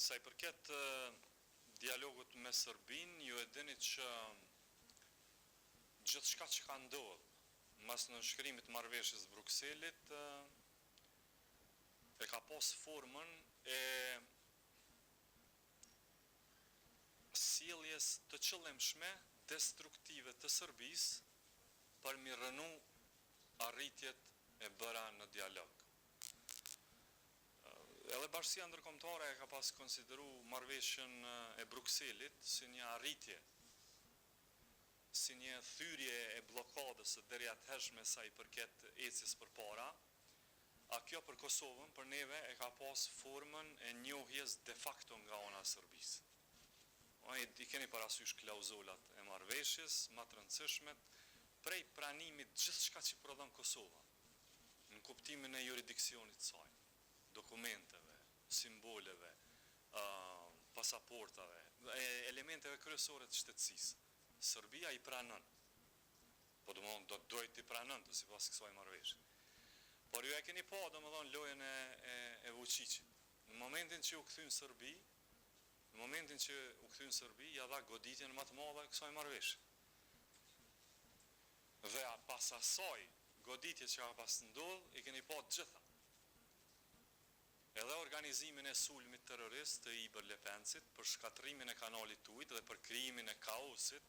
Sa I përket dialogut me Serbinë, ju e dini që gjithçka që ka ndodhur mas nënshkrimit të marrëveshjes Brukselit e ka pas formën e sjelljes të qëllimshme destruktive të Serbisë për mi rënu arritjet e bëra në dialog. Edhe Bashkia Ndërkombëtare e ka pas konsideru marrëveshjen e Brukselit si një arritje, si një thyrje e blokadës së deri atëhershme sa I përket ecjes përpara, a kjo për Kosovën, për neve, e ka pas formën e njohjes de facto nga ana e Serbisë. I keni parasysh klauzolat e marrëveshjes, më të rëndësishmet, prej pranimit gjithçka që prodhon Kosova, në kuptimin e jurisdiksionit të saj, dokumenteve, simboleve, pasaportave, elementeve kryesore të shtetësisë. Serbia I pranon, po do të pranon të sipas kësaj marrëveshje. Por ju e keni pa, domethënë, lojën e Vučićit. Në momentin që u kthyn Serbi, ja dha goditjen më të madhe kësaj marrëveshje. Dhe pas asaj goditje që ka pas ndodh, I keni pa të gjitha. Edhe organizimin e sulmit terrorist të Iber Lepencit për shkatrimin e kanalit ujit dhe për krijimin e kaosit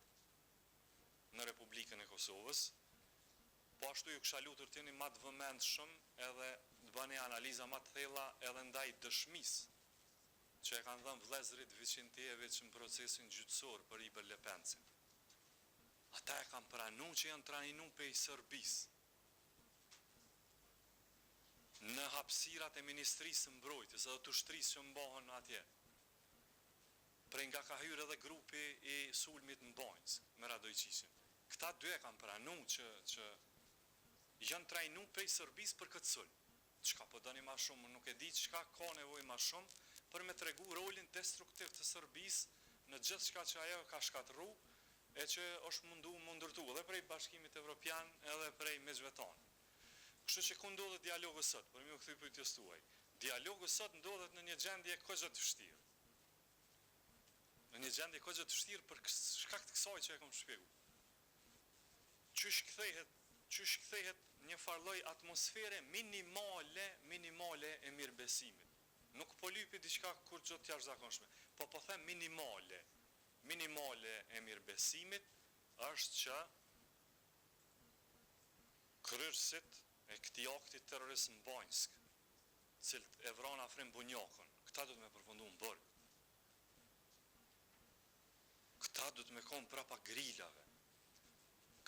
në Republikën e Kosovës, po ashtu ju kisha lutur t'jeni më të vëmendshëm edhe të bëni analiza më të thella edhe ndaj dëshmisë që e kanë dhënë vëllezërit Viçentiević në procesin gjyqësor për Iber Lepencin. Ata e kanë pranuar që janë trajnuar prej Serbisë në hapësirat e Ministrisë së Mbrojtjes edhe të ushtrisë që mbahen atje. Prej nga ka hyrë edhe grupi I sulmit në Banjës me Radojčićin. Këta dy e kanë pranuar që janë trajnuar prej Serbisë për këtë sulm. Çka po doni më shumë, nuk e di çka ka nevojë më shumë për me tregu rolin destruktiv të Serbisë në gjithçka që ajo ka shkatërruar e që është mundurtu edhe prej Bashkimit Evropian edhe prej mesvetan. Kështu që ku ndodhet dialogu sot, për mi u kthy pyetjes tuaj. Dialogu sot ndodhet në një gjendje kogja të vështirë. Në një gjendje kogja të vështirë për shkak të kësaj që e kam shpjeguar. Qysh kthehet një farlloj atmosfere minimale e mirëbesimit. Nuk po lypi diçka kur çdo të jashtëzakonshme, po them minimale e mirëbesimit është që kryerësit e këtij akti terrorist në Banjsk, cilët e vranë afrim bunjakun, këta do të me përfundu në burg. Këta do të me konë prapa grilave.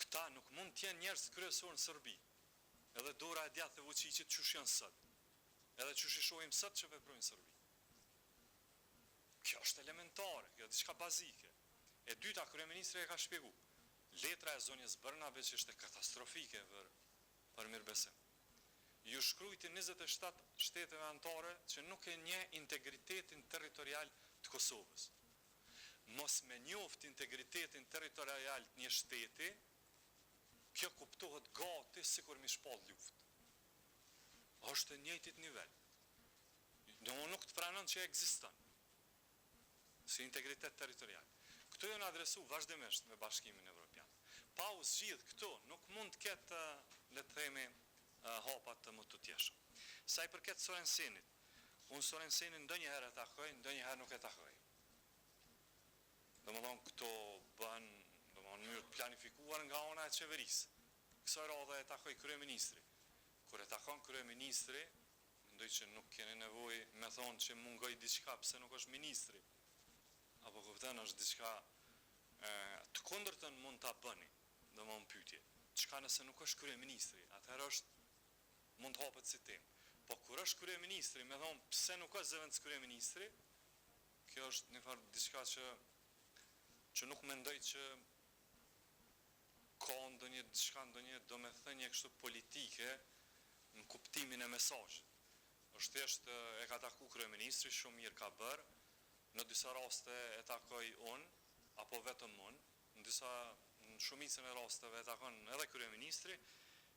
Këta nuk mund t'jenë njerëz kryesor në Serbi. Edhe dora e djathtë e Vučićit çush janë sot. Edhe çush I shohim sot që veprojnë në Serbi. Kjo është elementare, kjo është diçka bazike. E dyta, kryeministri e ka shpjeguar. Letra e zonjës Brnabe që është katastrofike për mirëbesim. Ju shkrujti 27 shteteve anëtare që nuk e njeh integritetin territorial të Kosovës. Mos me njoft integritetin territorial të një shteti, kjo kuptohet gati sikur mi shpall luftë. Është në njëjtit nivel. Nuk të pranon që ekziston si integritet territorial. Këto janë adresu vazhdimisht me Bashkimin Evropian. Pa u zgjidh këto, nuk mund të ketë, le të themi, hapat të më të tjeshëm. Sa I përket Sorensenit, unë Sorensenin ndonjëherë e takoj, ndonjëherë nuk e takoj. Domethënë këto bën, në mënyrë të planifikuar nga ana e qeverisë. Kësaj radhe e takoj kryeministri. Kur e takon kryeministri, mendoj që nuk keni nevojë me thonë që mungoj diçka pse nuk është ministri. Apo kupton, është diçka të kundërtën mund ta bëni, domthon pyetje. Çka nëse nuk është kryeministri, atëherë mund të hapet si temë. Po kur është kryeministri, më thon pse nuk është zëvendës kryeministri, kjo është në fakt diçka që nuk mendoj që ka ndonjë domethënie kështu politike në kuptimin e mesazhit. Është thjesht e ka taku kryeministri, shumë mirë ka bërë. Në disa raste e takoj unë, apo vetëm unë, në shumicën e rasteve e takon edhe kryeministri,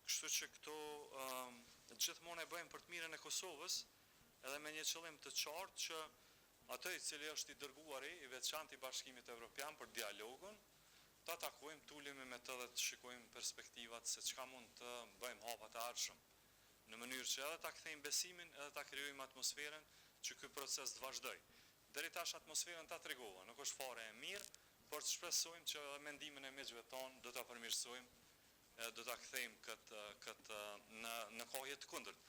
kështu që këto gjithmonë e bëjmë për të mirën e Kosovës, edhe me një qëllim të qartë që atë i cili është i dërguari i veçantë i Bashkimit Evropian për dialogun, ta takojmë, tulemi me të dhe të shikojmë perspektivat se çka mund të bëjmë hapa të ardhshëm, në mënyrë që edhe ta kthejmë besimin, edhe ta krijojmë atmosferën që ky proces të vazhdojë. Deri tash atmosferën ta tregova, nuk është fare e mirë, por të shpresojmë që mendimin e miqve tonë do ta përmirësojmë, do ta kthejmë këtë në kohë të kundërt.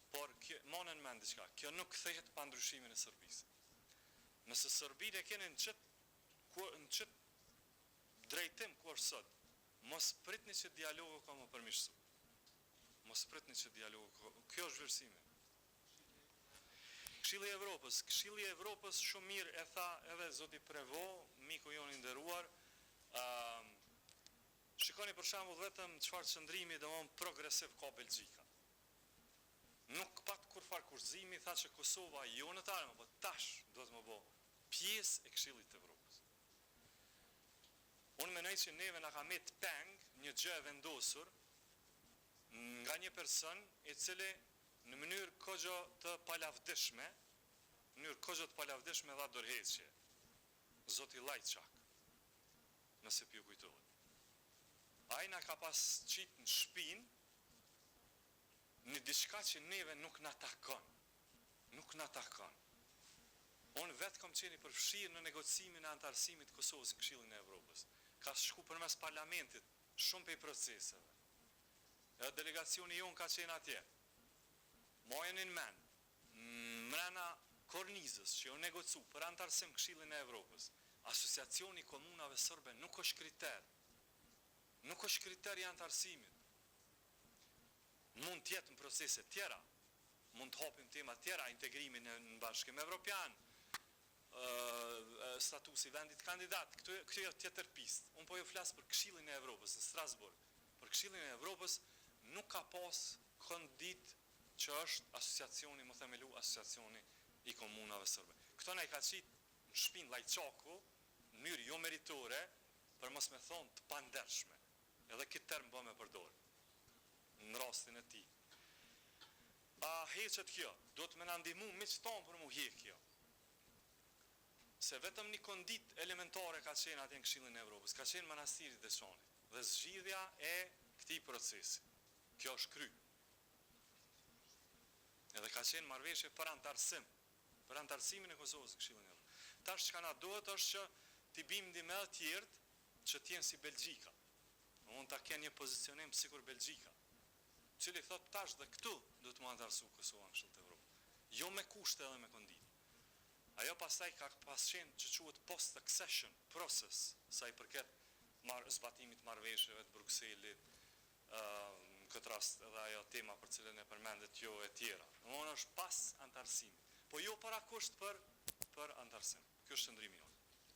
Por monen mend diçka, kjo nuk kthehet pa ndryshimin e Serbisë. Nëse Serbinë e keni në çet drejtim kur sot, mos pritni që dialogu ka më përmirësu. Mos pritni që dialogu, kjo është vlerësimi. Këshilli i Evropës shumë mirë e tha edhe zoti Prevo, miku jon i nderuar. Shikoni për shembull vetëm çfarë çndrimi domon progresiv ka Belgjika. Nuk pat kurfar kurzimi, tha që Kosova jo në tarë, po tash do të më bo pjesë e Këshillit të Evropës. Unë menoj që neve na ka met peng një gjë e vendosur nga një person i cili në mënyrë kogjo të palavdishme dha dorëheqje. Zoti Lajçak, nëse pju kujtohet. Ai na ka pas qitë në shpinë në diçka që neve nuk na takon. Nuk na takon. Unë vetë kom qeni përfshirë në negocimin e antarësimit Kosovës në Këshillin e Evropës. Ka shku përmes parlamentit shumë pej proceseve. Edhe delegacioni jonë ka qenë atje. Mojenin men, mrena kornizës që jo negocu për antarësim Këshillin e Evropës, Asociacioni Komunave Sërbe nuk është kriter. Nuk është kriter i antarësimit. Mund tjetë në procese tjera, mund të hopim tema tjera, integrimin në Bashkim Evropian, statusi vendit kandidat, këtë jo tjetër pist. Unë po jo flasë për Këshillin e Evropës në Strasburg. Për Këshillin e Evropës nuk ka pas këndit që është asociacioni, më themelu, asociacioni i komunave sërbe. Këto na i ka qitë në shpinë Lajçaku, në mënyrë jo meritore, për mos me thonë të pandershme. Edhe këtë term bë me përdorë, në rastin e ti. Heqet kjo, do të me nëndimu miq tonë për mu hek kjo. Se vetëm një kondit elementare ka qenë atje në Këshillin e Evropës, ka qenë manastirit dhe Çanit, dhe zgjidhja e këtij procesi. Kjo është kry. Edhe ka qenë marrëveshje për antarësim, për antarësimin e Kosovës në Këshillin e Evropës. Tash çka na duhet është që t'i bim ndihmë të tjerë që t'jenë si Belgjika. Unë ta kenë një pozicionim sikur Belgjika, cili thot tash dhe këtu do të më antarësu Kosova në Këshillin e Evropës. Jo me kushte edhe me kondit. Ajo pastaj ka pas qenë që quhet post-accession process, sa i përket zbatimit marrëveshjeve të Brukselit, në këtë rast edhe ajo tema për cilën e përmendet jo e tjera. Domthonë është pas antarësimit, po jo para kusht për antarësim. Ky është qëndrimi jonë.